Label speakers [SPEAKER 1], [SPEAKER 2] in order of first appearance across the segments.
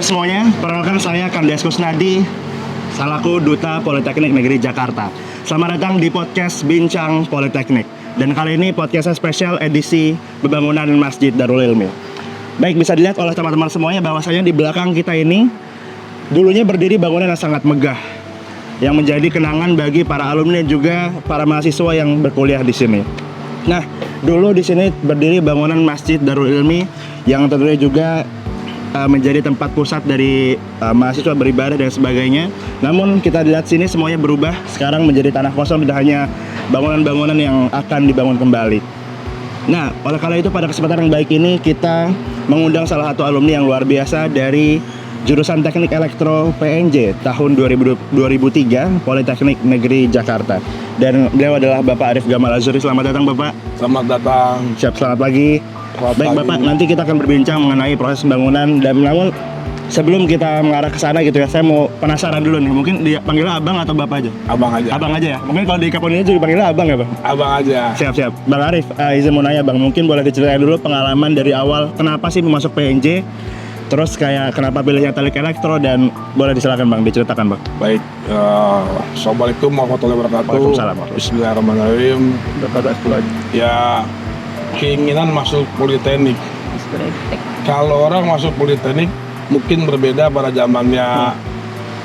[SPEAKER 1] semuanya, perkenalkan saya Kandias Kusnadi, selaku Duta Politeknik Negeri Jakarta. Selamat datang di podcast Bincang Politeknik. Dan kali ini podcastnya spesial edisi pembangunan Masjid Darul Ilmi. Baik, bisa dilihat oleh teman-teman semuanya bahwasanya di belakang kita ini dulunya berdiri bangunan yang sangat megah, yang menjadi kenangan bagi para alumni dan juga para mahasiswa yang berkuliah di sini. Nah, dulu di sini berdiri bangunan Masjid Darul Ilmi yang tentunya juga menjadi tempat pusat dari mahasiswa beribadah dan sebagainya. Namun kita lihat sini semuanya berubah, sekarang menjadi tanah kosong, tidak hanya bangunan-bangunan yang akan dibangun kembali. Nah, oleh karena itu pada kesempatan yang baik ini kita mengundang salah satu alumni yang luar biasa dari jurusan Teknik Elektro PNJ tahun 2003 Politeknik Negeri Jakarta. Dan beliau adalah Bapak Arif Gamal Azuri. Selamat datang Bapak.
[SPEAKER 2] Selamat datang.
[SPEAKER 1] Siap, selamat pagi. Baik Bapak, nanti kita akan berbincang mengenai proses pembangunan. Dan namun sebelum kita mengarah ke sana gitu ya, saya mau penasaran dulu nih. Mungkin dipanggilnya Abang atau Bapak aja?
[SPEAKER 2] Abang aja.
[SPEAKER 1] Abang aja ya? Mungkin kalau di Kapolri juga dipanggilnya Abang ya Bang?
[SPEAKER 2] Abang aja.
[SPEAKER 1] Siap. Bang Arif, izin mau nanya Bang, mungkin boleh diceritain dulu pengalaman dari awal kenapa sih masuk PNJ, terus kayak kenapa pilihnya Teknik Elektro, dan boleh disilakan Bang, diceritakan Bang.
[SPEAKER 2] Baik, Assalamualaikum warahmatullahi wabarakatuh.
[SPEAKER 1] Waalaikumsalam.
[SPEAKER 2] Bismillahirrahmanirrahim. Ya, keinginan masuk Politeknik. Kalau orang masuk Politeknik mungkin berbeda pada zamannya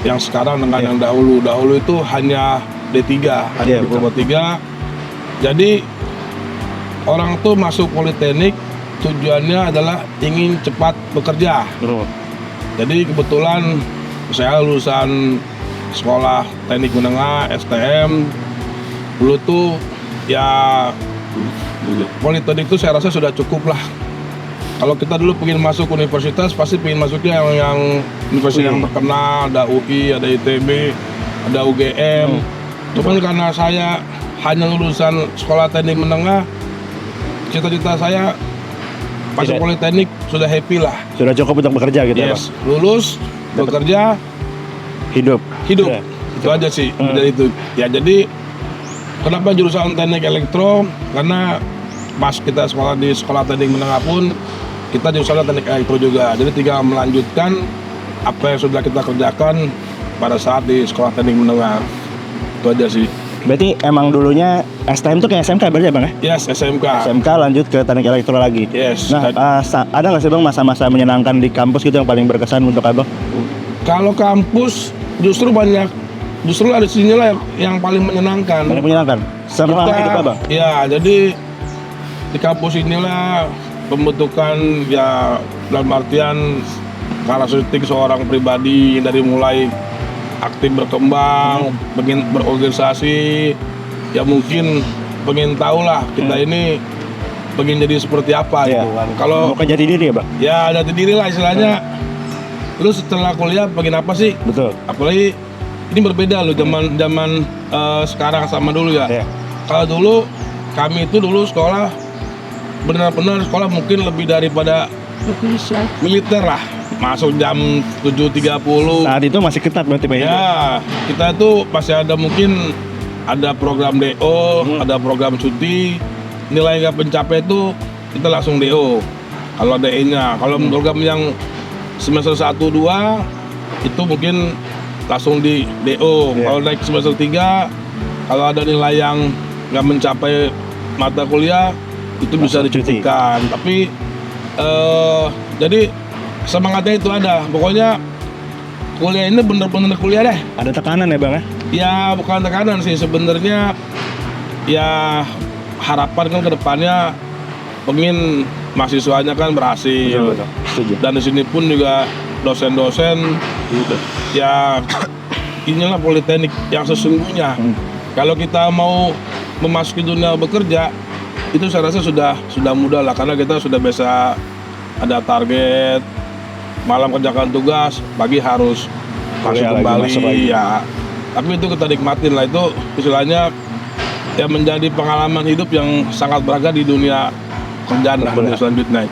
[SPEAKER 2] yang sekarang dengan yang dahulu. Dahulu itu hanya D3, hanya diploma 3. Jadi orang tuh masuk Politeknik tujuannya adalah ingin cepat bekerja.
[SPEAKER 1] Betul.
[SPEAKER 2] Jadi kebetulan saya lulusan sekolah teknik menengah STM. Dulu tuh ya Politeknik itu saya rasa sudah cukup lah. Kalau kita dulu pengen masuk universitas pasti pengen masuknya yang universitas yang terkenal, ada UI, ada ITB, ada UGM. Cuman karena saya hanya lulusan sekolah teknik menengah, cita-cita saya masuk Politeknik sudah happy lah.
[SPEAKER 1] Sudah cukup untuk bekerja gitu ya Bang?
[SPEAKER 2] Lulus, bekerja,
[SPEAKER 1] Hidup.
[SPEAKER 2] Itu aja sih. Jadi itu. Ya jadi kenapa jurusan Teknik Elektro? Karena pas kita sekolah di sekolah teknik menengah pun kita jurusan Teknik Elektro juga. Jadi tinggal melanjutkan apa yang sudah kita kerjakan pada saat di sekolah teknik menengah. Itu aja sih.
[SPEAKER 1] Berarti emang dulunya STM tuh kayak SMK berarti ya Bang ya?
[SPEAKER 2] Yes, SMK.
[SPEAKER 1] SMK lanjut ke Teknik Elektro lagi.
[SPEAKER 2] Yes.
[SPEAKER 1] Nah, ada nggak sih Bang masa-masa menyenangkan di kampus gitu yang paling berkesan untuk Abang?
[SPEAKER 2] Kalau kampus justru banyak, justru ada sini lah yang paling menyenangkan.
[SPEAKER 1] Paling menyenangkan? Selama hidup Abang?
[SPEAKER 2] Ya, jadi di kampus inilah pembentukan ya dalam artian karakteristik seorang pribadi dari mulai aktif berkembang, pengen berorganisasi, ya mungkin pengen tahu lah kita ini pengen jadi seperti apa gitu kan. Kalau
[SPEAKER 1] mau jadi diri ya Bang?
[SPEAKER 2] Ya jati diri lah istilahnya. Terus setelah kuliah pengen apa sih?
[SPEAKER 1] Betul.
[SPEAKER 2] Apalagi ini berbeda loh zaman sekarang sama dulu ya. Kalau dulu kami itu dulu sekolah benar-benar sekolah mungkin lebih daripada militer lah. Masuk jam 7.30.
[SPEAKER 1] Saat itu masih ketat berarti Pak?
[SPEAKER 2] Ya, kita itu masih ada mungkin ada program DO, ada program cuti. Nilai nggak pencapai itu kita langsung DO. Kalau DE-nya, kalau program yang semester 1, 2 itu mungkin langsung di DO. Kalau naik semester 3, kalau ada nilai yang nggak mencapai mata kuliah itu bisa dicutikan. Tapi jadi semangatnya itu ada. Pokoknya kuliah ini bener-bener kuliah deh.
[SPEAKER 1] Ada tekanan ya Bang ya?
[SPEAKER 2] Ya bukan tekanan sih sebenarnya. Ya harapan kan kedepannya pengen mahasiswanya kan berhasil.
[SPEAKER 1] Betul. Setuju.
[SPEAKER 2] Dan di sini pun juga dosen-dosen ya inilah Politeknik yang sesungguhnya. Kalau kita mau memasuki dunia bekerja itu saya rasa sudah mudah lah, karena kita sudah biasa ada target, malam kerjakan tugas, pagi harus masuk kembali ya. Tapi itu kita nikmatin lah, itu istilahnya ya menjadi pengalaman hidup yang sangat berharga di dunia kerjaan lah selanjutnya.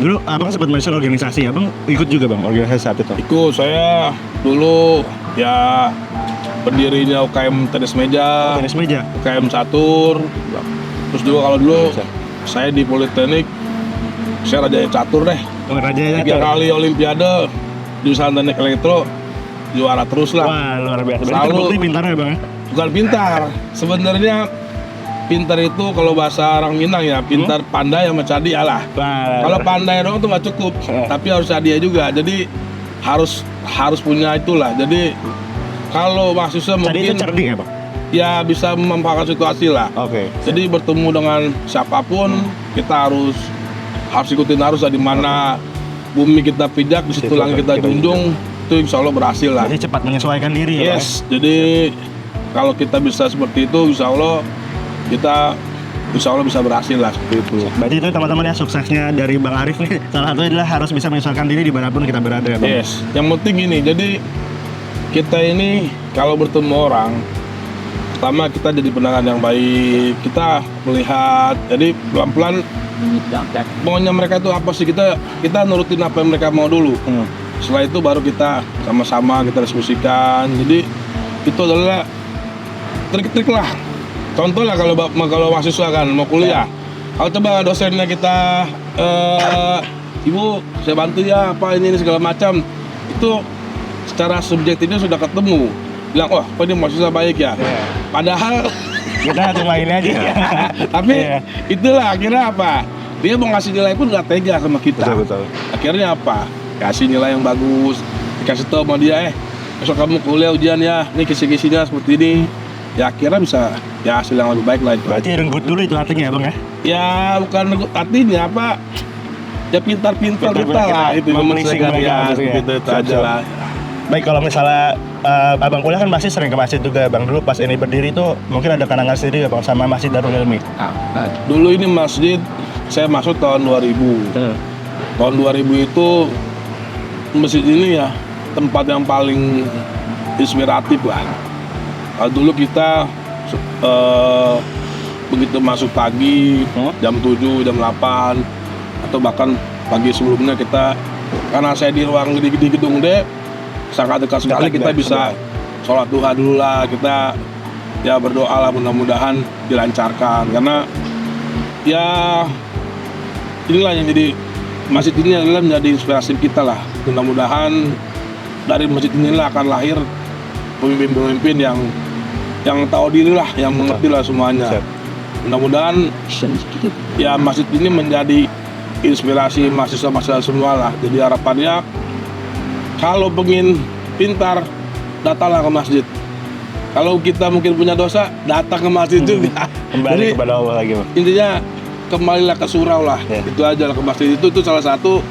[SPEAKER 1] Dulu Abang sempat masuk organisasi, Abang ikut juga Bang organisasi saat itu?
[SPEAKER 2] Ikut, saya dulu ya pendirinya UKM tenis meja, UKM catur. Terus juga kalau dulu saya di Politeknik, saya raja catur deh.
[SPEAKER 1] Rajanya
[SPEAKER 2] 3 kali Olimpiade. jurusan teknik elektro juara terus lah.
[SPEAKER 1] Wah, luar biasa. Berarti
[SPEAKER 2] Selalu-
[SPEAKER 1] terbukti pintarnya Bang.
[SPEAKER 2] Bukan pintar, sebenarnya pintar itu kalau bahasa orang Minang ya pintar, pandai sama cadi alah.
[SPEAKER 1] Wah.
[SPEAKER 2] Kalau pandai doang tuh nggak cukup, tapi harus cadi juga. Jadi harus punya itulah. Jadi kalau mahasiswa
[SPEAKER 1] Tadi itu
[SPEAKER 2] mungkin
[SPEAKER 1] cerdik ya Bang?
[SPEAKER 2] ya bisa memanfaatkan situasi lah.
[SPEAKER 1] Oke.
[SPEAKER 2] Jadi bertemu dengan siapapun kita harus ikutin arus lah, di mana bumi kita pijak di situ
[SPEAKER 1] Situ
[SPEAKER 2] langit kita
[SPEAKER 1] kita
[SPEAKER 2] junjung, itu insya Allah berhasil lah.
[SPEAKER 1] Jadi cepat menyesuaikan diri ya Bang?
[SPEAKER 2] Yes, jadi kalau kita bisa seperti itu, insya Allah kita bisa berhasil lah seperti itu.
[SPEAKER 1] Berarti itu teman-teman ya suksesnya dari Bang Arif nih. Salah satunya adalah harus bisa menyesuaikan diri dimanapun kita berada ya Bang.
[SPEAKER 2] Yes, yang penting ini, jadi kita ini kalau bertemu orang, pertama kita jadi pendengar yang baik, kita melihat, jadi pelan-pelan maunya mereka itu apa sih, kita nurutin apa yang mereka mau dulu. Setelah itu baru kita sama-sama kita diskusikan. Jadi itu adalah trik-trik lah. Contoh lah kalau mahasiswa kan mau kuliah, kalau coba dosennya kita ibu saya bantu ya apa ini segala macam, itu secara subjektifnya sudah ketemu, bilang oh apa ini mahasiswa baik ya. Padahal
[SPEAKER 1] Kita cuma ini aja.
[SPEAKER 2] tapi
[SPEAKER 1] Iya.
[SPEAKER 2] itulah akhirnya apa, dia mau ngasih nilai pun nggak tega sama kita.
[SPEAKER 1] Betul.
[SPEAKER 2] Akhirnya apa, kasih nilai yang bagus, dikasih tahu sama dia, besok kamu kuliah ujian ya, ini kisi-kisinya seperti ini. Ya akhirnya bisa ya hasil yang lebih baik lah itu.
[SPEAKER 1] Berarti renggut dulu itu artinya ya Bang ya?
[SPEAKER 2] Ya bukan artinya apa, ya pintar-pintar kita
[SPEAKER 1] Pintar-pintar
[SPEAKER 2] lah,
[SPEAKER 1] kita
[SPEAKER 2] itu
[SPEAKER 1] memelising
[SPEAKER 2] menyelesaikan
[SPEAKER 1] mereka
[SPEAKER 2] ya,
[SPEAKER 1] maksudnya.
[SPEAKER 2] gitu itu
[SPEAKER 1] Siap,
[SPEAKER 2] aja
[SPEAKER 1] siap.
[SPEAKER 2] lah.
[SPEAKER 1] Baik, kalau misalnya Abang kuliah kan pasti sering ke masjid juga Bang. Dulu pas ini berdiri tuh mungkin ada kenangan sendiri ya Bang sama Masjid Darul Ilmi.
[SPEAKER 2] Dulu ini masjid saya masuk tahun 2000. Tahun 2000 itu masjid ini ya tempat yang paling inspiratif lah. Dulu kita begitu masuk pagi jam 7, jam 8 atau bahkan pagi sebelumnya kita, karena saya di ruang di gedung D sangat dekat sekali, kita bisa sholat duha dulu lah, kita ya berdoa lah mudah-mudahan dilancarkan, karena ya inilah yang jadi masjid ini adalah menjadi inspirasi kita lah. Mudah-mudahan dari masjid inilah akan lahir pemimpin-pemimpin yang tahu diri lah, yang mengerti lah semuanya.
[SPEAKER 1] Siap.
[SPEAKER 2] Mudah-mudahan ya masjid ini menjadi inspirasi mahasiswa-mahasiswa semua lah. Jadi harapannya kalau pengen pintar, datanglah ke masjid. Kalau kita mungkin punya dosa, datang ke masjid juga.
[SPEAKER 1] Kembali
[SPEAKER 2] Jadi
[SPEAKER 1] kepada Allah lagi Bang.
[SPEAKER 2] intinya kembalilah ke surau lah.
[SPEAKER 1] Ya.
[SPEAKER 2] Itu aja lah, ke masjid itu salah satu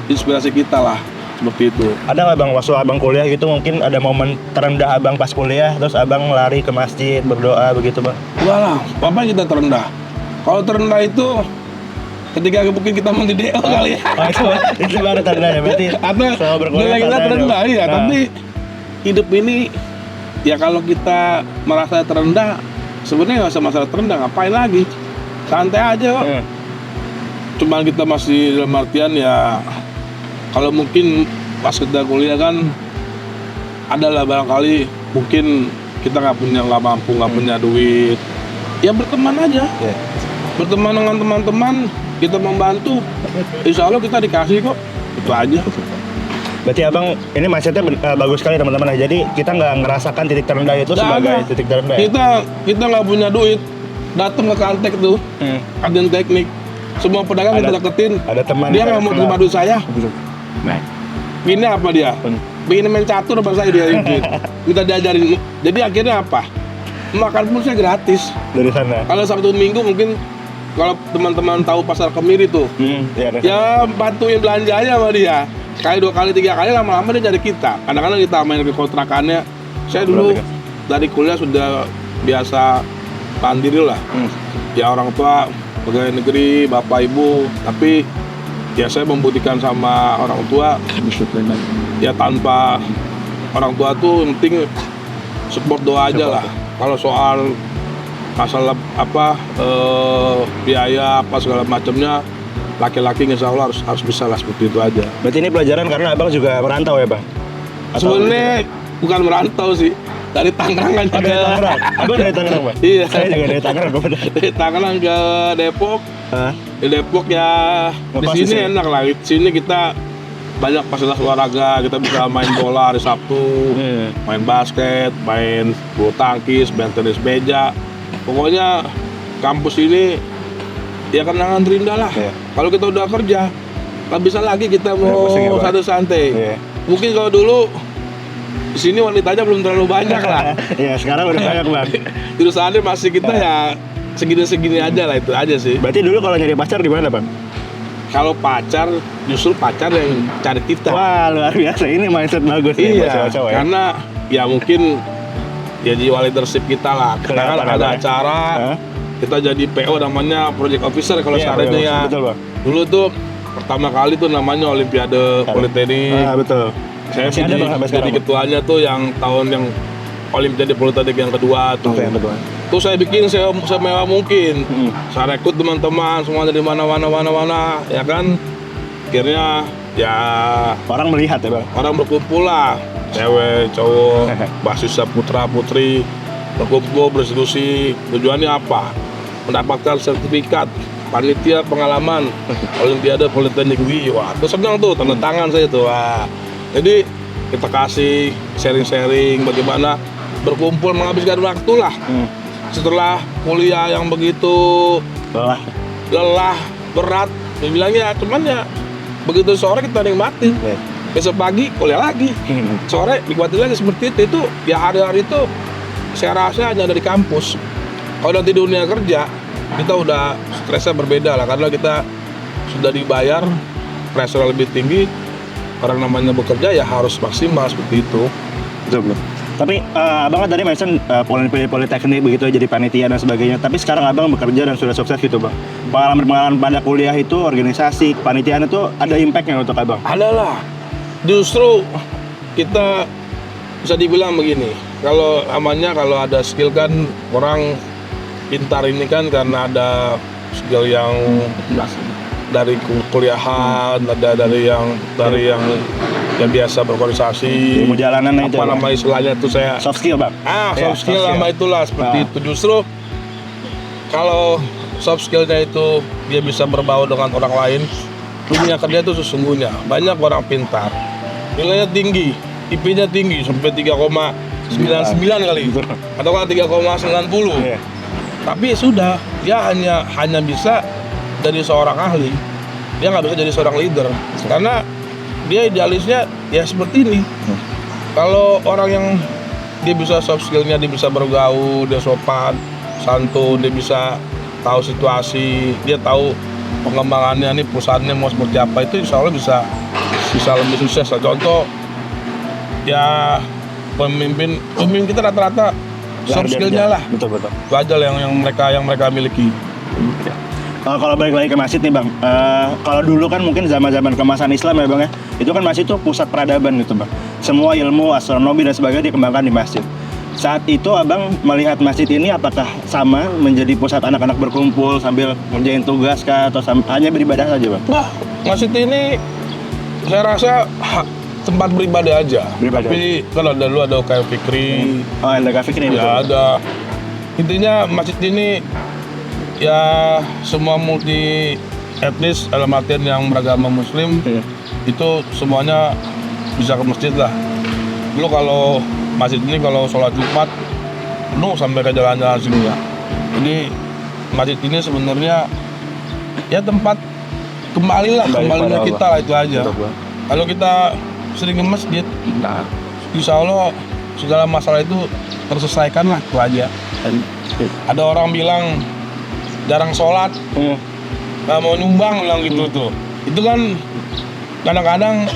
[SPEAKER 2] inspirasi kita lah, seperti itu.
[SPEAKER 1] Ada nggak Bang waktu Abang kuliah gitu mungkin ada momen terendah Abang pas kuliah terus Abang lari ke masjid berdoa begitu Bang?
[SPEAKER 2] Walah, apa yang kita terendah? Kalau terendah itu ketika mungkin kita mau di DO kali ya.
[SPEAKER 1] Oh, itu baru terendah ya berarti.
[SPEAKER 2] Atau
[SPEAKER 1] selama berkuliah
[SPEAKER 2] nilai kita
[SPEAKER 1] terendah
[SPEAKER 2] terendah
[SPEAKER 1] dong.
[SPEAKER 2] ya,
[SPEAKER 1] Nah.
[SPEAKER 2] tapi hidup ini ya kalau kita merasa terendah, sebenarnya nggak usah masalah terendah, ngapain lagi? Santai aja kok. Cuman kita masih dalam artian ya, kalau mungkin pas kita kuliah kan adalah barangkali mungkin kita nggak mampu, nggak punya duit, ya berteman aja.
[SPEAKER 1] Ya.
[SPEAKER 2] Berteman dengan teman-teman, kita membantu, insya Allah kita dikasih kok. Itu aja.
[SPEAKER 1] Berarti Abang ini mindsetnya bagus sekali teman-teman. Jadi kita nggak ngerasakan titik terendah itu
[SPEAKER 2] Nggak
[SPEAKER 1] sebagai
[SPEAKER 2] ada.
[SPEAKER 1] titik terendah. Ya?
[SPEAKER 2] Kita nggak punya duit, datang ke Kantek tuh, agen teknik, semua pedagang kita deketin.
[SPEAKER 1] Ada teman.
[SPEAKER 2] Dia nggak mau terima duit saya. Ini apa dia? Begini main catur apa saya dia duit. Kita diajarin. Jadi akhirnya apa? Makan pun saya gratis.
[SPEAKER 1] Dari sana.
[SPEAKER 2] Kalau Sabtu Minggu mungkin kalau teman-teman tahu pasar Kemiri tuh,
[SPEAKER 1] Ya, dari sana.
[SPEAKER 2] ya bantuin belanja aja sama dia. Sekali, 2 kali, 3 kali, lama-lama dia jadi kita. Kadang-kadang kita main ke kontrakannya. Saya dulu dari kuliah sudah biasa mandiri lah. Ya orang tua pegawai negeri, bapak ibu, tapi ya saya membuktikan sama orang tua ya tanpa orang tua tuh penting support doa aja lah. Kalau soal masalah apa biaya apa segala macamnya, laki-laki insya Allah harus bisa lah, seperti itu aja.
[SPEAKER 1] Berarti ini pelajaran karena Abang juga merantau ya Bang?
[SPEAKER 2] Sebenarnya bukan merantau sih, dari Tangerang kan
[SPEAKER 1] Oh, dari
[SPEAKER 2] juga.
[SPEAKER 1] Tangerang? Abang dari Tangerang Bang?
[SPEAKER 2] Iya.
[SPEAKER 1] Saya juga dari Tangerang Bang.
[SPEAKER 2] Dari Tangerang ke Depok.
[SPEAKER 1] Hah?
[SPEAKER 2] Di Depok ya di
[SPEAKER 1] Ngepas di
[SPEAKER 2] sini
[SPEAKER 1] sini.
[SPEAKER 2] enak lah. Di sini kita banyak fasilitas olahraga, kita bisa main bola hari Sabtu, main basket, main bulu tangkis, main tenis meja. Pokoknya kampus ini ya kenangan terindah lah. Kalau kita udah kerja, nggak bisa lagi kita mau satu santai. Mungkin kalau dulu di sini wanitanya belum terlalu banyak lah.
[SPEAKER 1] Ya sekarang udah banyak Bang.
[SPEAKER 2] Jurusannya masih kita ya segini-segini aja lah, itu aja sih.
[SPEAKER 1] Berarti dulu kalau nyari pacar di mana Bang?
[SPEAKER 2] Kalau pacar, justru pacar yang cari kita.
[SPEAKER 1] Wah luar biasa, ini mindset bagus nih buat
[SPEAKER 2] Iya,
[SPEAKER 1] cowok-cowok ya.
[SPEAKER 2] karena ya mungkin ya jiwa leadership kita lah. Kita kan
[SPEAKER 1] Kelihatan
[SPEAKER 2] ada
[SPEAKER 1] ya.
[SPEAKER 2] acara, kita jadi PO namanya project officer kalau sekarang ini ya.
[SPEAKER 1] Betul Bang.
[SPEAKER 2] Dulu tuh pertama kali tuh namanya Olimpiade Politeknik.
[SPEAKER 1] Betul.
[SPEAKER 2] Saya
[SPEAKER 1] Masih ada Bang sampai
[SPEAKER 2] jadi
[SPEAKER 1] sekarang.
[SPEAKER 2] ketuanya tuh yang tahun yang Olimpiade Politeknik yang kedua tuh.
[SPEAKER 1] Oke, betul.
[SPEAKER 2] Tuh saya bikin semewah mungkin. Saya rekrut teman-teman semua dari mana, ya kan. Akhirnya ya
[SPEAKER 1] Orang melihat ya Bang.
[SPEAKER 2] orang berkumpul lah, cewek, cowok, mahasiswa putra putri berkumpul berdiskusi. Tujuannya apa? Mendapatkan sertifikat panitia pengalaman Olimpiade Politeknik. Wah, tuh senang tuh, tanda tangan saya tuh. Wah. Jadi kita kasih sharing-sharing bagaimana berkumpul menghabiskan waktu lah. Setelah kuliah yang begitu lelah, berat, dibilangnya cuman ya begitu sore kita nikmatin. Besok pagi kuliah lagi, sore nikmatin lagi seperti itu. Itu ya hari-hari itu saya rasa hanya dari kampus. Kalau nanti dunia kerja, kita udah stresnya berbeda lah, karena kita sudah dibayar, pressure lebih tinggi. Orang namanya bekerja ya harus maksimal seperti itu.
[SPEAKER 1] Betul. Tapi abang kan tadi mention politeknik begitu jadi panitia dan sebagainya. Tapi sekarang abang bekerja dan sudah sukses gitu Bang. Pengalaman pada kuliah itu, organisasi, kepanitiaan itu ada impactnya untuk abang?
[SPEAKER 2] Ada lah. Justru kita bisa dibilang begini. Kalau ada skill kan, orang pintar ini kan karena ada skill yang dari kuliahan, ada dari yang biasa berorganisasi.
[SPEAKER 1] Ilmu jalanan itu.
[SPEAKER 2] Apa nama istilahnya itu saya?
[SPEAKER 1] Soft skill Bang.
[SPEAKER 2] Soft skill nama itulah seperti itu. Justru kalau soft skillnya itu dia bisa berbaur dengan orang lain, dunia kerja itu sesungguhnya banyak orang pintar, nilainya tinggi, IP-nya tinggi sampai 3,99 kali, atau 3,90. Tapi sudah dia hanya bisa jadi seorang ahli, dia nggak bisa jadi seorang leader karena dia idealisnya ya seperti ini. Kalau orang yang dia bisa soft skillnya, dia bisa bergaul, dia sopan santun, dia bisa tahu situasi, dia tahu pengembangannya nih perusahaannya mau seperti apa, itu insya Allah bisa lebih sukses. Contoh ya pemimpin kita rata-rata soft skillnya lah.
[SPEAKER 1] Betul.
[SPEAKER 2] Itu aja yang mereka miliki.
[SPEAKER 1] Kalau balik lagi ke masjid nih Bang, kalau dulu kan mungkin zaman-zaman kemasan Islam ya Bang ya, itu kan masjid itu pusat peradaban gitu Bang. Semua ilmu, astronomi dan sebagainya dikembangkan di masjid. Saat itu Abang melihat masjid ini apakah sama menjadi pusat anak-anak berkumpul sambil ngerjain tugas kah, atau hanya beribadah saja Bang?
[SPEAKER 2] Nah, masjid ini saya rasa tempat beribadah aja. Tapi kalau dulu ada UKM Fikri,
[SPEAKER 1] LDK Fikri ini
[SPEAKER 2] ya ada. Intinya masjid ini ya semua multi etnis dalam artian yang beragama Muslim itu semuanya bisa ke masjid lah. Dulu kalau masjid ini kalau sholat Jumat penuh sampai ke jalan-jalan sini ya. Jadi masjid ini sebenarnya ya tempat kembalinya kita lah, itu aja. Kalau kita sering ke masjid, insya Allah segala masalah itu terselesaikan lah, itu aja. Ada orang bilang jarang sholat, nggak mau nyumbang, bilang gitu tuh. Itu kan kadang-kadang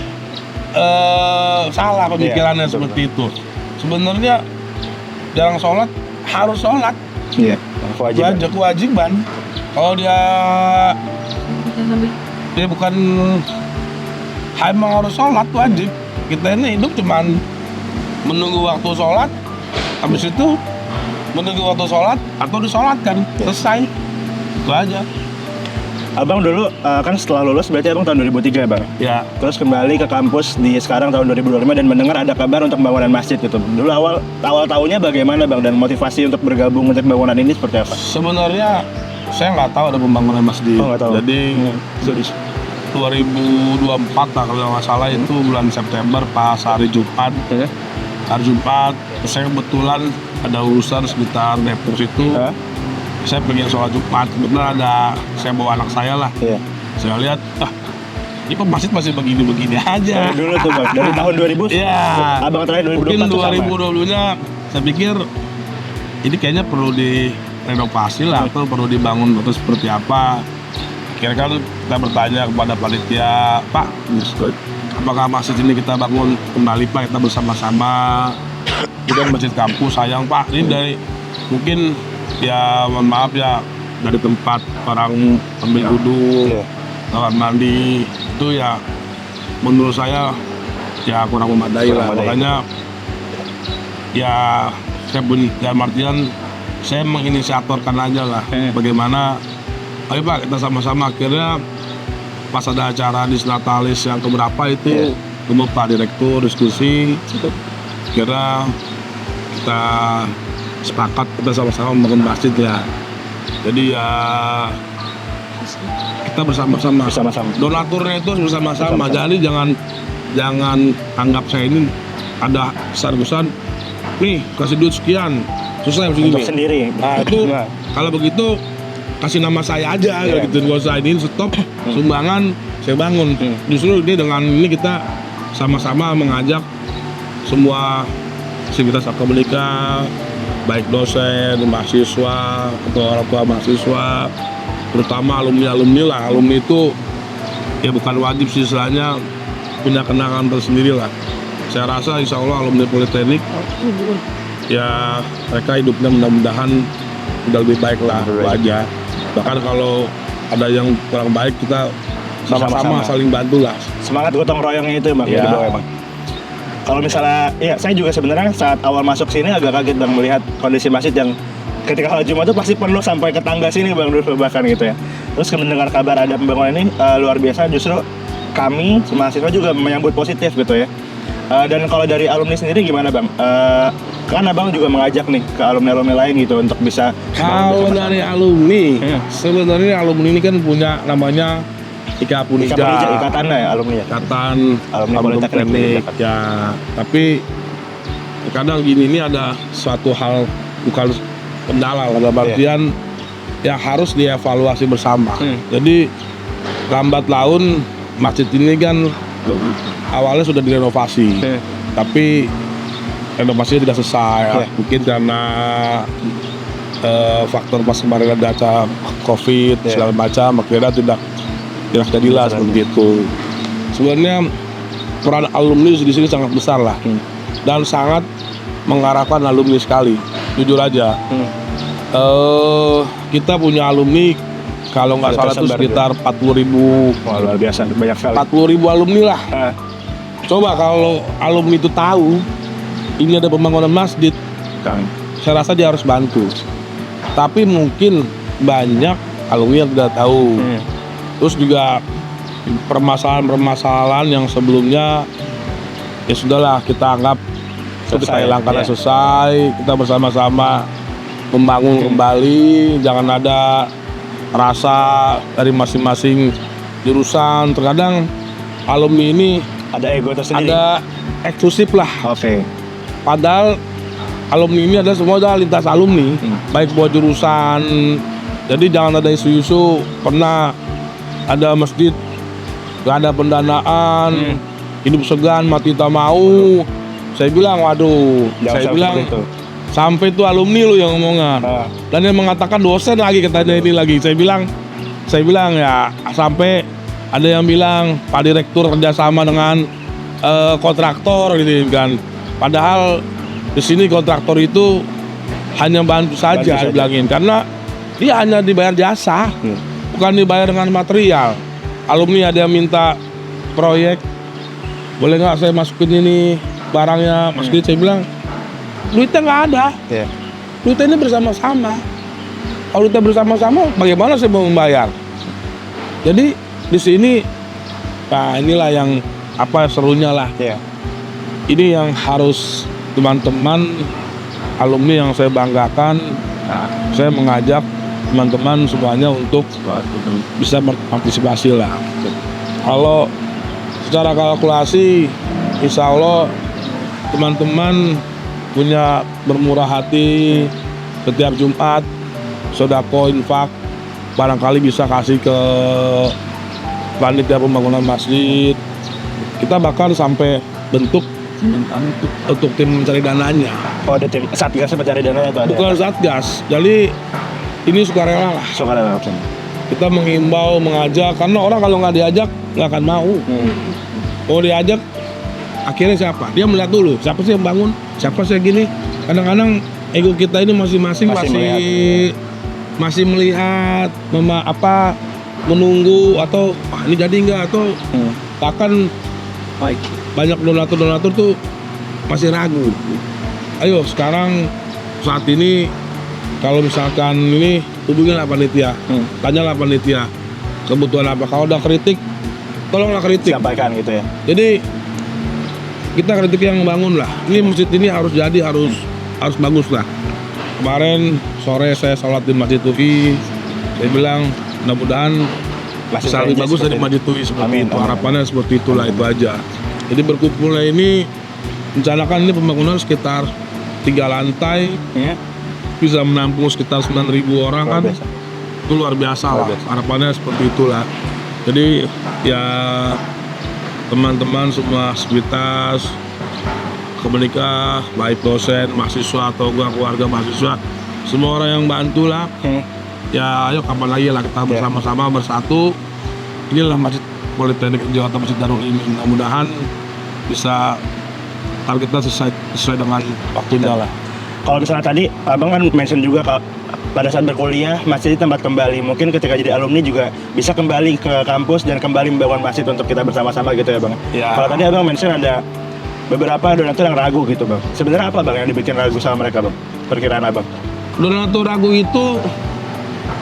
[SPEAKER 2] salah pemikirannya seperti itu. Sebenarnya jarang sholat harus sholat.
[SPEAKER 1] Iya.
[SPEAKER 2] Kewajiban. Kalau dia bukan emang harus sholat, wajib. Kita ini hidup cuman menunggu waktu sholat, habis itu menunggu waktu sholat atau disolatkan, selesai. Itu aja.
[SPEAKER 1] Abang dulu kan setelah lulus berarti Abang tahun 2003 ya Bang?
[SPEAKER 2] Ya.
[SPEAKER 1] Terus kembali ke kampus di sekarang tahun 2025 dan mendengar ada kabar untuk pembangunan masjid gitu. Dulu awal tahunnya bagaimana Bang, dan motivasi untuk bergabung untuk pembangunan ini seperti apa?
[SPEAKER 2] Sebenarnya saya nggak tahu ada pembangunan masjid.
[SPEAKER 1] Oh, nggak tahu.
[SPEAKER 2] Jadi 2024 lah kalau nggak salah, itu bulan September pas hari Jumat. Hari Jumat saya kebetulan ada urusan sekitar Depok situ. Saya pergi sholat Jumat, kebetulan saya bawa anak saya lah. Saya lihat, ini masjid masih begini-begini aja.
[SPEAKER 1] Dulu tuh Bang, dari tahun 2000.
[SPEAKER 2] Iya.
[SPEAKER 1] Abang terakhir 2024
[SPEAKER 2] Mungkin
[SPEAKER 1] tuh sama.
[SPEAKER 2] 2020-nya saya pikir ini kayaknya perlu direnovasi lah, atau perlu dibangun atau seperti apa. Akhirnya kan kita bertanya kepada panitia, Pak, apakah masjid ini kita bangun kembali Pak, kita bersama-sama. Kita masjid kampus, sayang Pak, ini dari mungkin ya mohon maaf ya, dari tempat orang ambil wudhu, kamar mandi itu ya menurut saya ya kurang memadai lah. Makanya ya saya pun dalam artian saya menginisiatorkan aja lah bagaimana, ayo Pak kita sama-sama. Akhirnya pas ada acara di Natalis yang keberapa itu ketemu Pak Direktur diskusi, kira kita sepakat kita sama-sama membangun masjid ya. Jadi ya kita bersama-sama. Donaturnya itu bersama-sama. Jadi jangan anggap saya ini ada besar-besar. Nih kasih duit sekian, susah
[SPEAKER 1] Untuk sendiri.
[SPEAKER 2] Nah itu kalau begitu kasih nama saya aja gitu. Kalau saya ini stop sumbangan saya bangun. Justru ini dengan ini kita sama-sama mengajak semua sivitas akademika, baik dosen, mahasiswa, atau orang tua mahasiswa, terutama alumni lah. Alumni itu ya bukan wajib sih, istilahnya punya kenangan tersendiri lah. Saya rasa insya Allah alumni Politeknik ya mereka hidupnya mudah-mudahan udah lebih baik lah aja. Bahkan kalau ada yang kurang baik kita sama-sama saling bantu lah.
[SPEAKER 1] Semangat gotong royongnya itu Bang, ya. Bang. Kalau misalnya, ya saya juga sebenarnya saat awal masuk sini agak kaget Bang melihat kondisi masjid yang ketika sholat Jumat itu pasti penuh sampai ke tangga sini Bang dulu bahkan gitu ya. Terus mendengar kabar ada pembangunan ini luar biasa, justru kami mahasiswa juga menyambut positif gitu ya. Dan kalau dari alumni sendiri gimana Bang? Kan Abang juga mengajak nih ke alumni-alumni lain gitu untuk bisa.
[SPEAKER 2] Kalau dari alumni, sebenarnya alumni ini kan punya namanya IKAPUNIJA,
[SPEAKER 1] ikatan lah ya alumni ya.
[SPEAKER 2] Ikatan
[SPEAKER 1] Alumni Politeknik
[SPEAKER 2] ya. Tapi kadang gini, ini ada suatu hal bukan kendala lah, dalam artian ya harus dievaluasi bersama. Jadi lambat laun masjid ini kan awalnya sudah direnovasi, tapi renovasinya tidak selesai. Mungkin karena faktor pas kemarin ada acara COVID segala macam, akhirnya tidak jadilah seperti itu. Sebenarnya peran alumni di sini sangat besar lah, dan sangat mengharapkan alumni sekali. Jujur aja, kita punya alumni kalau nggak salah itu sekitar 40.000.
[SPEAKER 1] Wah, luar biasa, banyak sekali.
[SPEAKER 2] 40.000 alumni lah. Coba kalau alumni itu tahu ini ada pembangunan masjid, saya rasa dia harus bantu. Tapi mungkin banyak alumni yang tidak tahu. Terus juga permasalahan-permasalahan yang sebelumnya ya sudahlah kita anggap kita hilangkan selesai. Kita bersama-sama membangun kembali. Jangan ada rasa dari masing-masing jurusan. Terkadang alumni ini
[SPEAKER 1] ada ego tersendiri,
[SPEAKER 2] ada eksklusif lah. Padahal alumni ini adalah semua lintas alumni, baik buat jurusan. Jadi jangan ada isu-isu pernah ada masjid gak ada pendanaan, hidup segan mati tak mau. Saya bilang waduh, saya bilang sampai itu alumni lu yang ngomongan, dan yang mengatakan dosen lagi katanya ini lagi. Saya bilang ya sampai ada yang bilang Pak Direktur kerjasama dengan kontraktor gitu kan. Padahal di sini kontraktor itu hanya bantu saja bilangin, karena dia hanya dibayar jasa, bukan dibayar dengan material. Alumni ada yang minta proyek, boleh nggak saya masukin ini barangnya, masukin. Saya bilang duitnya nggak ada, duitnya ini bersama-sama. Kalau duitnya bersama-sama, bagaimana saya mau membayar? Jadi di sini, nah inilah yang serunya lah. Ini yang harus teman-teman alumni yang saya banggakan. Saya mengajak teman-teman semuanya untuk bisa berpartisipasi lah. Kalau secara kalkulasi, insya Allah teman-teman punya bermurah hati setiap Jumat, sodako infak, barangkali bisa kasih ke panitia pembangunan masjid. Kita bakal sampai bentuk untuk tim mencari dananya.
[SPEAKER 1] Oh, ada tim satgas pencari dana itu ada.
[SPEAKER 2] Bukan satgas, jadi ini sukarela lah.
[SPEAKER 1] Sukarela.
[SPEAKER 2] Kita menghimbau, mengajak, karena orang kalau nggak diajak nggak akan mau. Mau diajak, akhirnya siapa? Dia melihat dulu, siapa sih yang bangun, siapa sih yang gini. Kadang-kadang ego kita ini masing-masing masih melihat, menunggu atau ini jadi nggak, atau bahkan banyak donatur tuh masih ragu. Ayo sekarang saat ini kalau misalkan ini hubungilah panitia, tanyalah panitia kebutuhan apa. Kalau udah kritik, tolonglah kritik.
[SPEAKER 1] Sampaikan gitu ya.
[SPEAKER 2] Jadi kita kritik yang bangun lah. Ini masjid ini harus jadi, harus bagus lah. Kemarin sore saya sholat di Masjid Tufi, saya bilang mudah-mudahan bisa lebih bagus dari Masjid Tufi seperti itu. Harapannya seperti itulah, itu aja. Jadi berkumpulnya ini, rencanakan ini pembangunan sekitar 3 lantai, bisa menampung sekitar 9.000 orang kan. Itu luar biasa lah. Harapannya seperti itulah. Jadi ya teman-teman semua aktivitas Kemenikah, baik dosen, mahasiswa atau keluarga mahasiswa, semua orang yang bantu lah. Ya ayo kapan lagi lah kita bersama-sama bersatu. Inilah Masjid Politeknik Jakarta, Masjid Darul Ilmi. Mudah-mudahan bisa target kita sesuai dengan waktunya lah.
[SPEAKER 1] Kalau misalnya tadi abang kan mention juga kalau pada saat berkuliah masjid di tempat kembali, mungkin ketika jadi alumni juga bisa kembali ke kampus dan kembali membangun masjid untuk kita bersama-sama gitu ya bang.
[SPEAKER 2] Ya.
[SPEAKER 1] Kalau tadi abang mention ada beberapa donatur yang ragu gitu bang, sebenarnya apa bang yang dibikin ragu sama mereka bang, perkiraan abang?
[SPEAKER 2] Donatur ragu itu,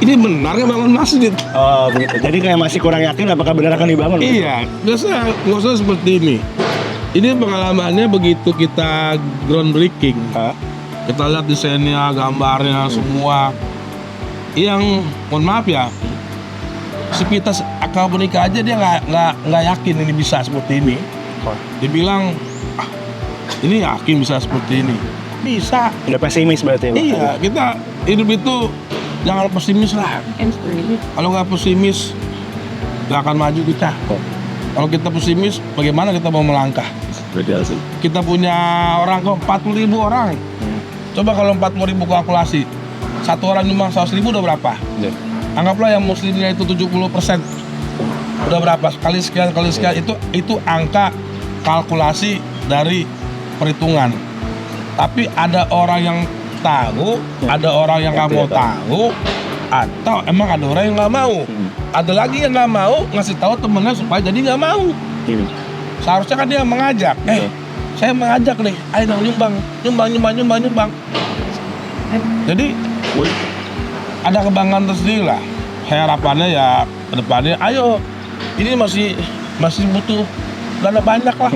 [SPEAKER 2] ini benar nggak bangun masjid?
[SPEAKER 1] Oh begitu, jadi kayak masih kurang yakin apakah benar akan dibangun?
[SPEAKER 2] Iya, nggak usah seperti ini. Ini pengalamannya begitu kita groundbreaking, kita lihat desainnya, gambarnya, semua. Yang mohon maaf ya, sepintas akal menikah aja dia nggak yakin ini bisa seperti ini. Dibilang ini yakin bisa seperti ini, bisa.
[SPEAKER 1] Udah pesimis berarti bang?
[SPEAKER 2] Iya, kita hidup itu jangan pesimis lah. Kalau nggak pesimis, nggak akan maju kita. Kalau kita pesimis, bagaimana kita mau melangkah? Kita punya orang kok 40.000 orang. Coba kalau 40.000 kalkulasi, satu orang nyumbang 100.000 udah berapa? Anggaplah yang muslimnya itu 70%, udah berapa? Kali sekian, itu angka kalkulasi dari perhitungan. Tapi ada orang yang tahu, ada orang yang nggak mau tahu, atau emang ada orang yang nggak mau. Ada lagi yang nggak mau ngasih tahu temennya supaya jadi nggak mau. Seharusnya kan dia mengajak, saya mengajak nih, ayo dong nyumbang. Jadi ada kebanggaan tersendiri lah. Harapannya ya kedepannya, ayo ini masih butuh dana banyak lah.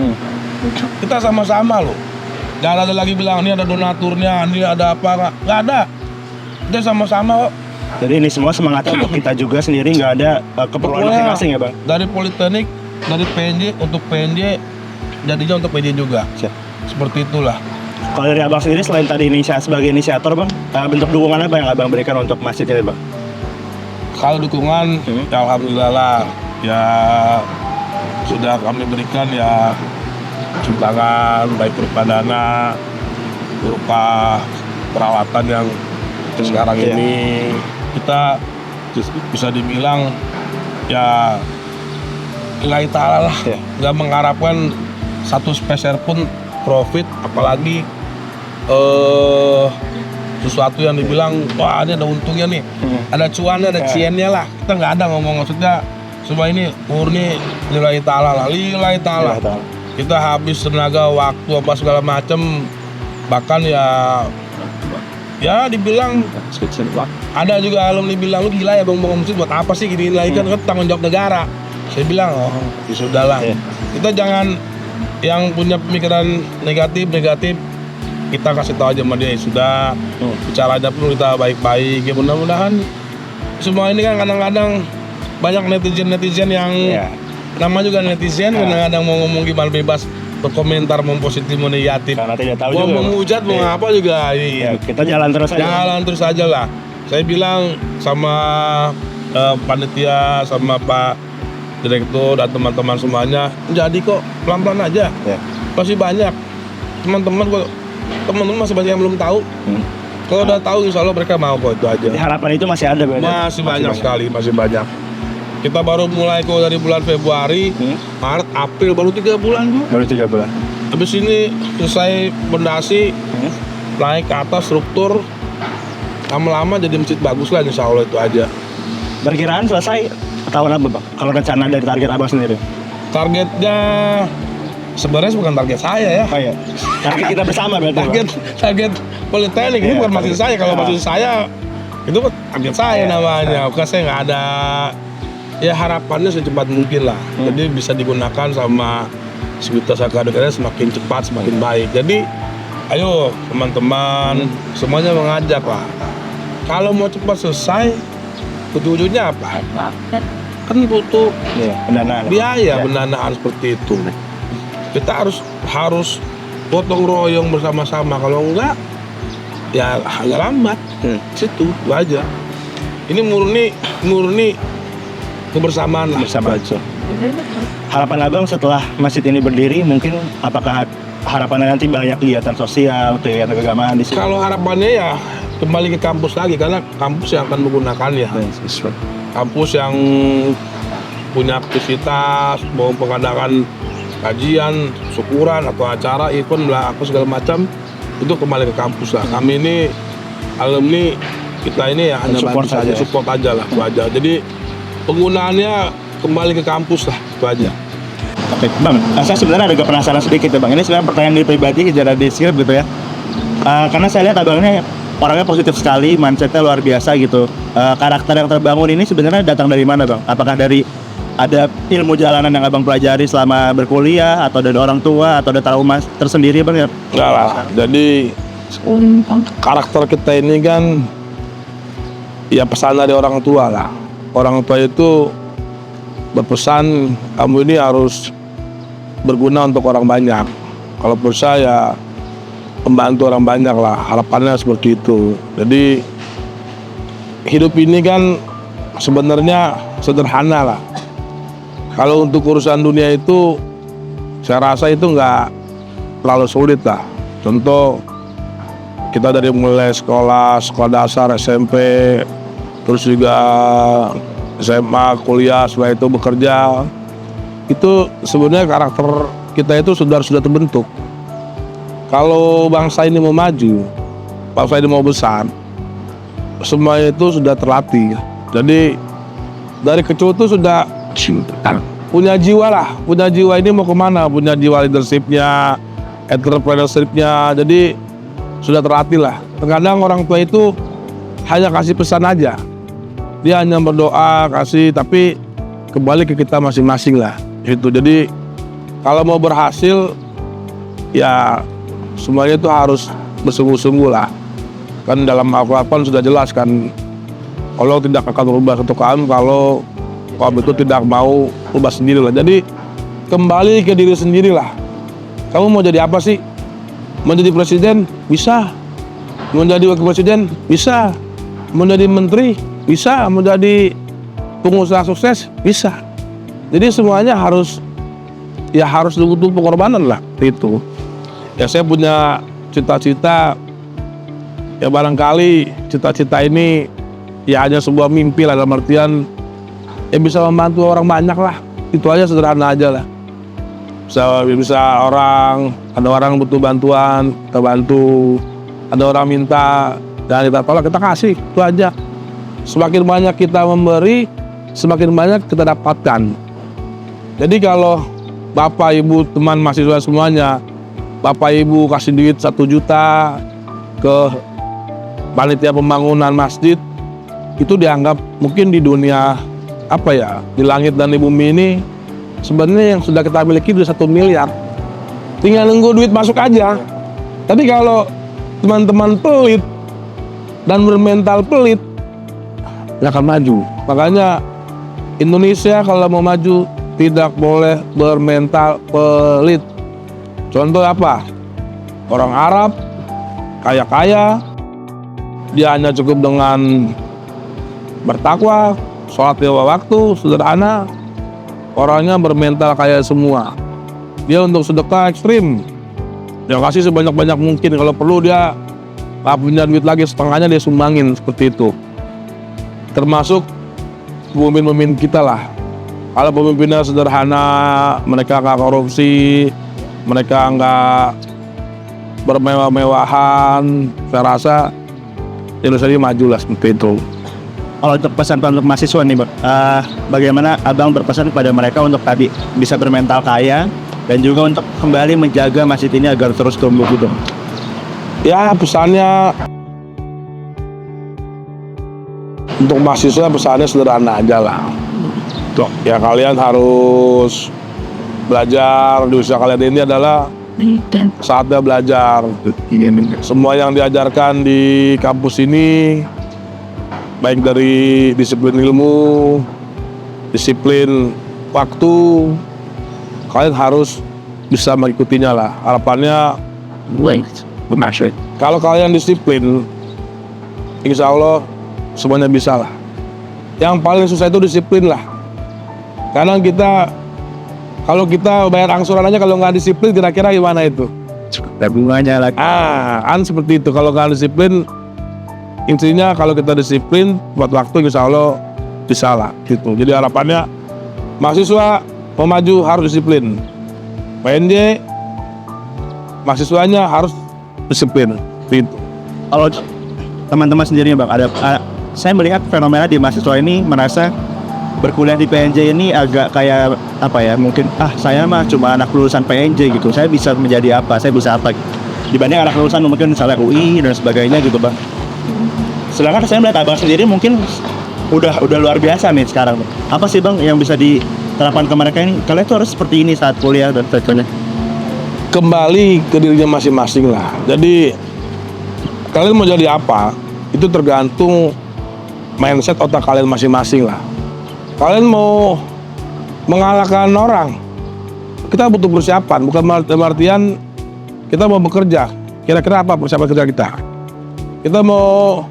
[SPEAKER 2] Kita sama-sama loh. Jangan ada lagi bilang ini ada donaturnya, ini ada apa, nggak ada. Kita sama-sama kok.
[SPEAKER 1] Jadi ini semua semangat untuk kita juga sendiri, nggak ada keperluan masing-masing ya bang?
[SPEAKER 2] Dari Politeknik, dari PNJ untuk PNJ, jadinya untuk PNJ juga. Seperti itulah.
[SPEAKER 1] Kalau dari abang sendiri selain tadi sebagai inisiator bang, bentuk dukungan apa yang abang berikan untuk masjid ini bang?
[SPEAKER 2] Kalau dukungan, ya alhamdulillah lah. Ya sudah kami berikan ya sumbangan baik berupa dana, berupa perawatan yang sekarang ini kita bisa dibilang ya lillahi ta'ala lah, nggak mengharapkan satu peser pun profit, apalagi sesuatu yang dibilang wah ini ada untungnya nih, ada cuannya, ada ciennya lah. Kita nggak ada ngomong, maksudnya semua ini murni lillahi ta'ala lah, lillahi ta'ala. Kita habis tenaga, waktu apa segala macam, bahkan ya dibilang ada juga alumni bilang lu gila ya bang masjid buat apa sih gini lagi kan tanggung jawab negara. Saya bilang ya sudahlah. Kita jangan yang punya pemikiran negatif kita kasih tahu aja sama dia, sudah bicara aja perlu kita baik-baik ya. Mudah-mudahan semua ini kan kadang-kadang banyak netizen yang nama juga netizen kadang-kadang mau ngomong gimana bebas berkomentar mau positif mau negatif.
[SPEAKER 1] Karena tidak tahu
[SPEAKER 2] mau
[SPEAKER 1] juga.
[SPEAKER 2] menghujat mau apa juga. Iya.
[SPEAKER 1] Kita jalan terus aja.
[SPEAKER 2] Jalan terus aja lah. Saya bilang sama panitia sama Pak Direktur dan teman-teman semuanya, jadi kok pelan-pelan aja.
[SPEAKER 1] Ya.
[SPEAKER 2] Masih banyak teman-teman masih banyak yang belum tahu. Kalau udah tahu insya Allah mereka mau kok, itu aja.
[SPEAKER 1] Jadi harapan itu masih ada berarti?
[SPEAKER 2] Masih banyak sekali, masih banyak. Kita baru mulai kok dari bulan Februari, Maret, April, baru 3 bulan kok.
[SPEAKER 1] Baru 3 bulan.
[SPEAKER 2] Habis ini selesai pondasi, naik ke atas struktur, lama-lama jadi masjid bagus lah insya Allah, itu aja.
[SPEAKER 1] Perkiraan selesai tahun apa Bang? Kalau rencana dari target Abang sendiri?
[SPEAKER 2] Targetnya sebenarnya bukan target saya ya.
[SPEAKER 1] Oh iya. Target kita bersama berarti Bang?
[SPEAKER 2] Target Politeknik ini
[SPEAKER 1] Iya,
[SPEAKER 2] bukan maksud saya. Kalau maksud saya itu target saya namanya. Bukan saya nggak ada. Ya harapannya secepat mungkin lah. Jadi bisa digunakan sama Sivitas Akademiknya semakin cepat, semakin baik. Jadi ayo teman-teman semuanya mengajak lah. Kalau mau cepat selesai, ujung-ujungnya apa? Kan butuh
[SPEAKER 1] pendanaan.
[SPEAKER 2] biaya pendanaan seperti itu. Kita harus gotong royong bersama-sama. Kalau enggak, ya agak lambat. Situ itu aja. Ini murni kebersamaan lah.
[SPEAKER 1] Bersama aja. Harapan Abang setelah masjid ini berdiri, mungkin apakah harapannya nanti banyak kegiatan sosial, kegiatan keagamaan di sini?
[SPEAKER 2] Kalau harapannya ya kembali ke kampus lagi, karena kampus yang akan menggunakannya. Kampus yang punya aktivitas, mau mengadakan kajian, syukuran atau acara, event lah, apa segala macam, itu kembali ke kampus lah. Kami ini alumni kita ini ya hanya
[SPEAKER 1] Support
[SPEAKER 2] bantu saja,
[SPEAKER 1] aja.
[SPEAKER 2] support aja lah, itu aja. Jadi penggunaannya kembali ke kampus lah, itu aja.
[SPEAKER 1] Oke, Bang, saya sebenarnya agak penasaran sedikit ya Bang. Ini sebenarnya pertanyaan dari pribadi, secara di script gitu ya. Karena saya lihat Abang ini orangnya positif sekali, mindsetnya luar biasa gitu. Karakter yang terbangun ini sebenarnya datang dari mana Bang? Apakah dari ada ilmu jalanan yang Abang pelajari selama berkuliah, atau dari orang tua, atau ada trauma tersendiri Bang ya?
[SPEAKER 2] Enggak lah, jadi karakter kita ini kan ya pesan dari orang tua lah. Orang tua itu berpesan kamu ini harus berguna untuk orang banyak. Kalau menurut saya membantu orang banyak lah, harapannya seperti itu. Jadi hidup ini kan sebenarnya sederhana lah. Kalau untuk urusan dunia itu saya rasa itu nggak terlalu sulit lah. Contoh kita dari mulai sekolah dasar, SMP, terus juga SMA, kuliah, setelah itu bekerja, itu sebenarnya karakter kita itu sudah terbentuk. Kalau bangsa ini mau maju, bangsa ini mau besar, semua itu sudah terlatih. Jadi dari kecil itu sudah punya jiwa lah, punya jiwa ini mau kemana, punya jiwa leadershipnya, entrepreneurshipnya, jadi sudah terlatih lah. Terkadang orang tua itu hanya kasih pesan aja. Dia hanya berdoa, kasih, tapi kembali ke kita masing-masing lah. Itu. Jadi kalau mau berhasil, ya semuanya itu harus bersungguh-sungguh lah. Kan dalam Al-Quran sudah jelas kan, Allah tidak akan merubah satu kaum kalau kaum itu tidak mau merubah sendiri lah. Jadi kembali ke diri sendiri lah. Kamu mau jadi apa sih? Mau jadi presiden? Bisa. Mau jadi wakil presiden? Bisa. Mau jadi menteri? Bisa. Mau jadi pengusaha sukses? Bisa. Jadi semuanya harus butuh pengorbanan lah itu. Ya saya punya cita-cita, ya barangkali cita-cita ini ya hanya sebuah mimpi lah, dalam artian ya bisa membantu orang banyak lah. Itu aja, sederhana aja lah. Bisa ada orang butuh bantuan, kita bantu. Ada orang minta dan kita tolak, kita kasih, itu aja. Semakin banyak kita memberi, semakin banyak kita dapatkan. Jadi kalau Bapak, Ibu, teman mahasiswa semuanya, Bapak Ibu kasih duit 1 juta ke panitia pembangunan masjid, itu dianggap mungkin di dunia apa ya, di langit dan di bumi ini sebenarnya yang sudah kita miliki sudah 1 miliar. Tinggal nunggu duit masuk aja. Tapi kalau teman-teman pelit dan bermental pelit, nggak akan maju. Makanya Indonesia kalau mau maju tidak boleh bermental pelit. Contoh apa? Orang Arab kaya-kaya, dia hanya cukup dengan bertakwa, sholat 5 waktu, sederhana. Orangnya bermental kaya semua. Dia untuk sedekah ekstrim, dia kasih sebanyak-banyak mungkin. Kalau perlu dia nggak punya duit lagi, setengahnya dia sumbangin, seperti itu. Termasuk pemimpin-pemimpin kita lah. Kalau pemimpinnya sederhana, mereka nggak korupsi, mereka nggak bermewah-mewahan, saya rasa Indonesia ini maju lah, seperti itu.
[SPEAKER 1] Kalau untuk pesan untuk mahasiswa nih, Bang, bagaimana Abang berpesan kepada mereka untuk tadi bisa bermental kaya dan juga untuk kembali menjaga masjid ini agar terus tumbuh gitu?
[SPEAKER 2] Ya, pesannya untuk mahasiswa, pesannya sederhana aja lah. Tuh, ya kalian harus belajar di usia kalian ini adalah saatnya belajar. Semua yang diajarkan di kampus ini, baik dari disiplin ilmu, disiplin waktu, kalian harus bisa mengikutinya lah. Harapannya kalau kalian disiplin, insya Allah semuanya bisa lah. Yang paling susah itu disiplin lah. Kadang kalau kita bayar angsuran aja, kalau nggak disiplin, kira-kira gimana itu?
[SPEAKER 1] Tabungannya lagi.
[SPEAKER 2] Kan seperti itu. Kalau nggak disiplin, intinya kalau kita disiplin buat waktu, insya Allah bisa lah gitu. Jadi harapannya mahasiswa mau maju harus disiplin. PNJ mahasiswanya harus disiplin gitu.
[SPEAKER 1] Kalau teman-teman sendirinya, Bang, saya melihat fenomena di mahasiswa ini merasa berkuliah di PNJ ini agak kayak apa ya, mungkin saya mah cuma anak lulusan PNJ gitu, saya bisa menjadi apa, saya bisa apa gitu, dibanding anak lulusan mungkin misalnya UI dan sebagainya gitu, Bang. Sedangkan saya melihat Abang sendiri mungkin udah luar biasa nih sekarang. Apa sih, Bang, yang bisa diterapkan ke mereka ini? Kalian tuh harus seperti ini saat kuliah dan sebagainya.
[SPEAKER 2] Kembali ke dirinya masing-masing lah. Jadi kalian mau jadi apa, itu tergantung mindset otak kalian masing-masing lah. Kalian mau mengalahkan orang, kita butuh persiapan. Bukan dalam artian kita mau bekerja, kira-kira apa persiapan kerja kita. Kita mau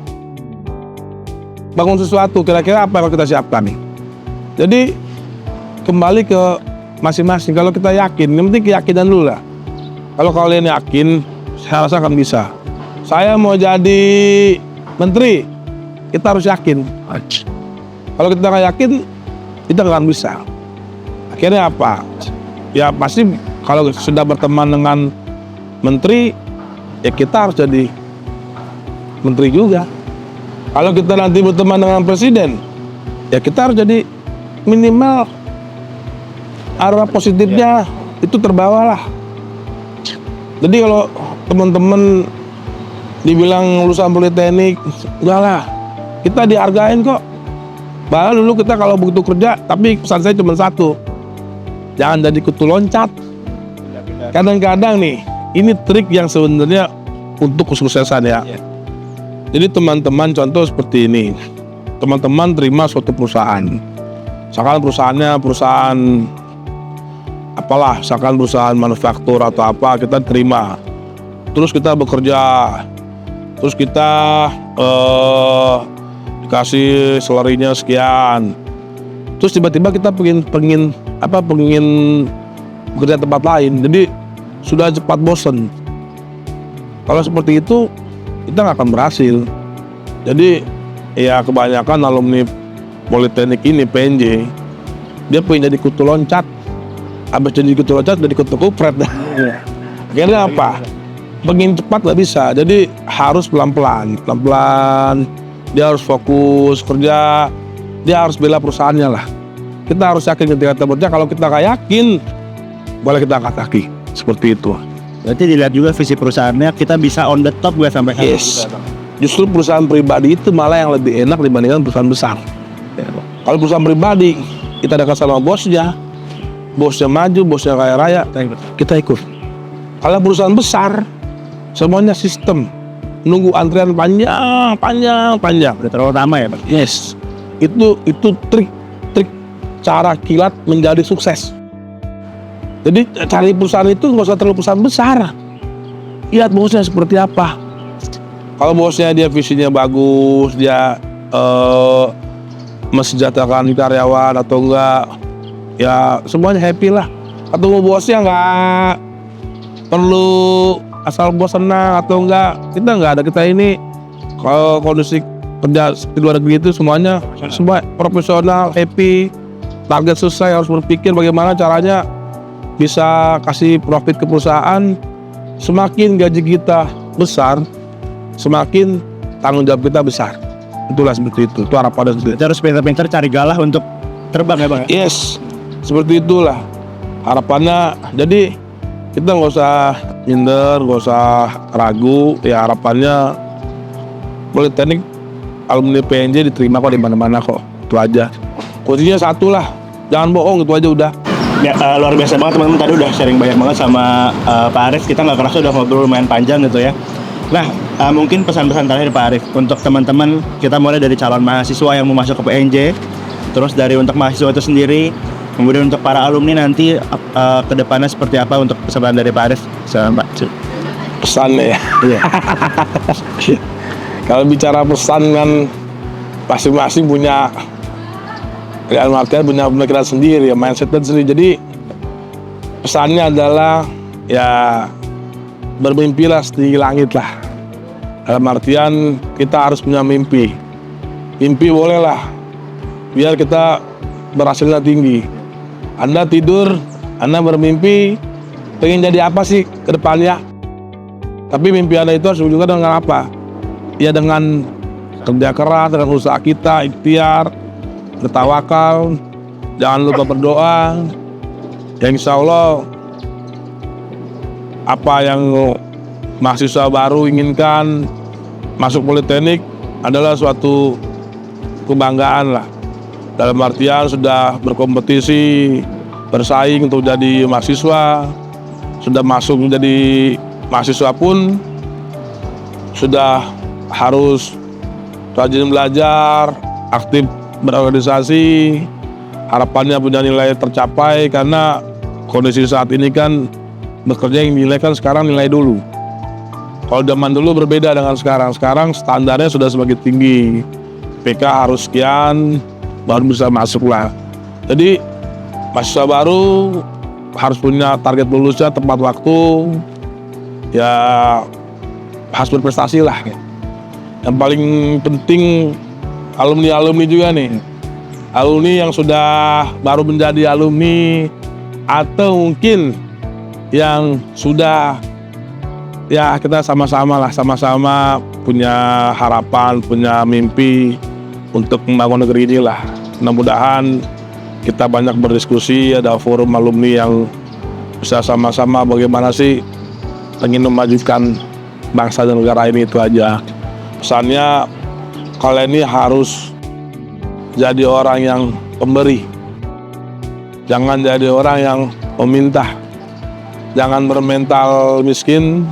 [SPEAKER 2] bangun sesuatu, kira-kira apa yang kita siapkan nih. Jadi kembali ke masing-masing. Kalau kita yakin, yang penting keyakinan dulu lah. Kalau kalian yakin, saya rasa akan bisa. Saya mau jadi menteri, kita harus yakin. Kalau kita nggak yakin, kita nggak akan bisa. Akhirnya apa? Ya pasti kalau sudah berteman dengan menteri, ya kita harus jadi menteri juga. Kalau kita nanti berteman dengan presiden, ya kita harus jadi minimal arah positifnya itu terbawa lah. Jadi kalau teman-teman dibilang lulusan politeknik, enggak lah, kita dihargain kok. Bahkan dulu kita kalau begitu kerja, tapi pesan saya cuma satu, jangan jadi kutu loncat. Kadang-kadang nih, ini trik yang sebenarnya untuk kesuksesan ya. Jadi teman-teman, contoh seperti ini, teman-teman terima suatu perusahaan, misalkan perusahaan apalah, misalkan perusahaan manufaktur atau apa, kita terima, terus kita bekerja, terus kita dikasih salary-nya sekian, terus tiba-tiba kita pengen bekerja tempat lain, jadi sudah cepat bosen. Kalau seperti itu kita nggak akan berhasil. Jadi ya kebanyakan alumni politeknik ini PNJ, dia pengen jadi kutu loncat. Habis jadi kutu loncat jadi kutu kupret. Akhirnya apa? Pengen cepat nggak bisa. Jadi harus pelan-pelan. Dia harus fokus kerja. Dia harus bela perusahaannya lah. Kita harus yakin ketika kita bekerja. Kalau kita nggak yakin, boleh kita angkat kaki. Seperti itu.
[SPEAKER 1] Berarti dilihat juga visi perusahaannya, kita bisa on the top gue sampai
[SPEAKER 2] yes. Justru perusahaan pribadi itu malah yang lebih enak dibandingkan perusahaan besar. Kalau perusahaan pribadi, kita dekat sama bosnya maju, bosnya kaya raya, kita ikut. Kalau perusahaan besar, semuanya sistem, nunggu antrian panjang.
[SPEAKER 1] Udah terlalu lama ya, Pak?
[SPEAKER 2] Yes, itu trik cara kilat menjadi sukses. Jadi cari perusahaan itu nggak usah terlalu perusahaan besar. Lihat bosnya seperti apa. Kalau bosnya dia visinya bagus, dia mensejahterakan karyawan atau enggak, ya semuanya happy lah. Ketemu bosnya nggak perlu asal bos senang atau enggak, kita ini kalau kondisi kerja di luar negeri itu semuanya semua profesional, happy, target selesai, harus berpikir bagaimana caranya bisa kasih profit ke perusahaan. Semakin gaji kita besar, semakin tanggung jawab kita besar. Itulah seperti itu harapannya.
[SPEAKER 1] Kita harus pintar-pintar cari galah untuk terbang ya Bang?
[SPEAKER 2] Yes, seperti itulah harapannya. Jadi kita nggak usah minder, nggak usah ragu. Ya harapannya Politeknik alumni PNJ diterima kok di mana-mana kok. Itu aja. Kuncinya satu lah, jangan bohong, itu aja udah.
[SPEAKER 1] Ya, luar biasa banget teman-teman, tadi udah sharing banyak banget sama Pak Arif. Kita nggak kerasa udah ngobrol lumayan panjang gitu ya. Nah, mungkin pesan-pesan terakhir Pak Arif untuk teman-teman, kita mulai dari calon mahasiswa yang mau masuk ke PNJ, terus dari untuk mahasiswa itu sendiri, kemudian untuk para alumni nanti ke depannya seperti apa untuk pesan dari Pak Arif sama Pak Cuk.
[SPEAKER 2] Pesannya ya.
[SPEAKER 1] Iya.
[SPEAKER 2] Kalau bicara pesan kan masing-masing punya dalam artian punya pemikiran sendiri, ya mindsetnya sendiri. Jadi pesannya adalah ya bermimpilah setinggi langit lah. Dalam artian kita harus punya mimpi. Mimpi boleh lah, biar kita berhasilnya tinggi. Anda tidur, Anda bermimpi pengen jadi apa sih ke depannya? Tapi mimpi Anda itu harus juga dengan apa? Ya dengan kerja keras, dengan usaha kita, ikhtiar, bertawakal, jangan lupa berdoa. Ya insya Allah apa yang mahasiswa baru inginkan masuk Politeknik adalah suatu kebanggaan lah. Dalam artian sudah berkompetisi, bersaing untuk jadi mahasiswa, sudah masuk menjadi mahasiswa pun sudah harus rajin belajar, aktif berorganisasi. Harapannya punya nilai tercapai, karena kondisi saat ini kan bekerja yang nilai kan sekarang nilai dulu. Kalau zaman dulu berbeda dengan sekarang. Sekarang standarnya sudah semakin tinggi. PK harus sekian baru bisa masuk lah. Jadi mahasiswa baru harus punya target lulusnya tepat waktu. Ya harus berprestasi lah. Yang paling penting alumni-alumni juga nih. Alumni yang sudah baru menjadi alumni atau mungkin yang sudah, ya kita sama-sama punya harapan, punya mimpi untuk membangun negeri ini lah. Mudah-mudahan kita banyak berdiskusi, ada forum alumni yang bisa sama-sama bagaimana sih ingin memajukan bangsa dan negara ini. Itu aja pesannya. Kalian ini harus jadi orang yang pemberi, jangan jadi orang yang meminta. Jangan bermental miskin,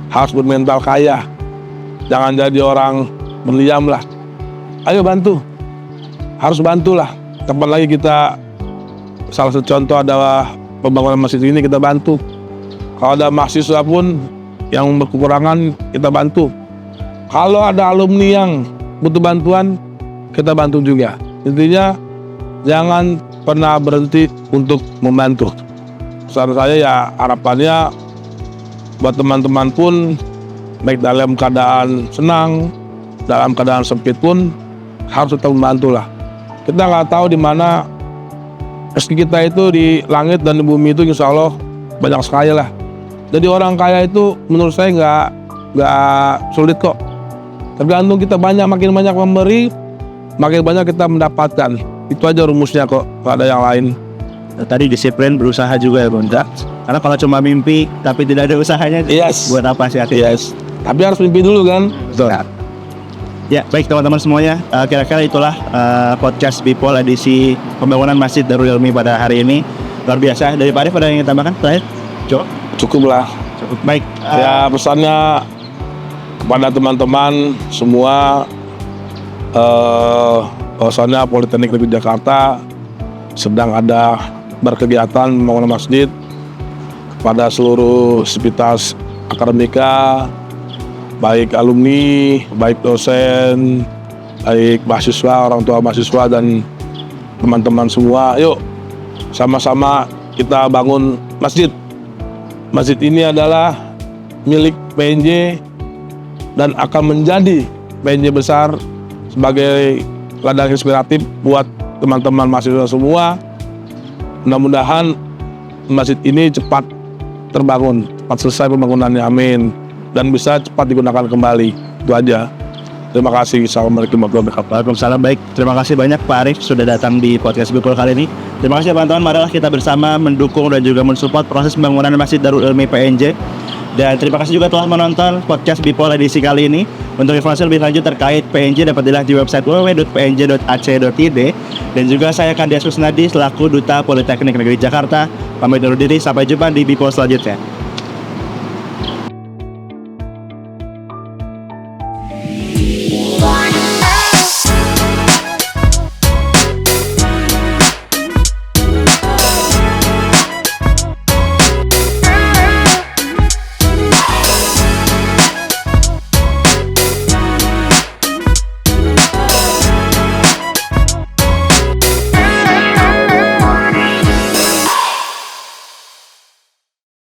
[SPEAKER 2] harus bermental kaya. Jangan jadi orang pendiam lah. Ayo bantu, harus bantulah. Kapan lagi kita, salah satu contoh adalah pembangunan masjid ini, kita bantu. Kalau ada mahasiswa pun yang berkekurangan, kita bantu. Kalau ada alumni yang butuh bantuan, kita bantu juga. Intinya jangan pernah berhenti untuk membantu. Pesan saya ya harapannya buat teman-teman pun, baik dalam keadaan senang, dalam keadaan sempit pun harus tetap membantu lah. Kita nggak tahu di mana rezeki kita itu, di langit dan di bumi itu insya Allah banyak sekali lah. Jadi orang kaya itu menurut saya nggak sulit kok. Tergantung kita makin banyak memberi, makin banyak kita mendapatkan. Itu aja rumusnya kok, gak ada yang lain.
[SPEAKER 1] Tadi disiplin, berusaha juga ya Bang. Karena kalau cuma mimpi tapi tidak ada usahanya,
[SPEAKER 2] yes,
[SPEAKER 1] buat apa sih akhirnya?
[SPEAKER 2] Yes. Tapi harus mimpi dulu kan.
[SPEAKER 1] Betul. Ya baik teman-teman semuanya, kira-kira itulah podcast Bipol edisi pembangunan Masjid Darul Ilmi pada hari ini. Luar biasa. Dari Pak Arif ada yang ingin tambahkan terakhir?
[SPEAKER 2] Cukup lah.
[SPEAKER 1] Cukup. Baik.
[SPEAKER 2] Ya pesannya kepada teman-teman semua, bahwasannya Politeknik Negeri Jakarta sedang ada berkegiatan pembangunan masjid pada seluruh sivitas akademika, baik alumni, baik dosen, baik mahasiswa, orang tua mahasiswa dan teman-teman semua. Yuk sama-sama kita bangun masjid. Masjid ini adalah milik PNJ dan akan menjadi PNJ besar sebagai ladang inspiratif buat teman-teman mahasiswa semua. Mudah-mudahan masjid ini cepat terbangun, cepat selesai pembangunannya, amin, dan bisa cepat digunakan kembali. Itu aja. Terima kasih. Assalamualaikum warahmatullahi wabarakatuh.
[SPEAKER 1] Waalaikumsalam. Baik, terima kasih banyak Pak Arif sudah datang di podcast Bipol kali ini. Terima kasih teman-teman, marilah kita bersama mendukung dan juga mensupport proses pembangunan Masjid Darul Ilmi PNJ. Dan terima kasih juga telah menonton podcast Bipol edisi kali ini. Untuk informasi lebih lanjut terkait PNJ dapat dilihat di website www.pnj.ac.id. Dan juga saya Kandias Kusnadi selaku Duta Politeknik Negeri Jakarta. Pamit undur diri, sampai jumpa di Bipol selanjutnya.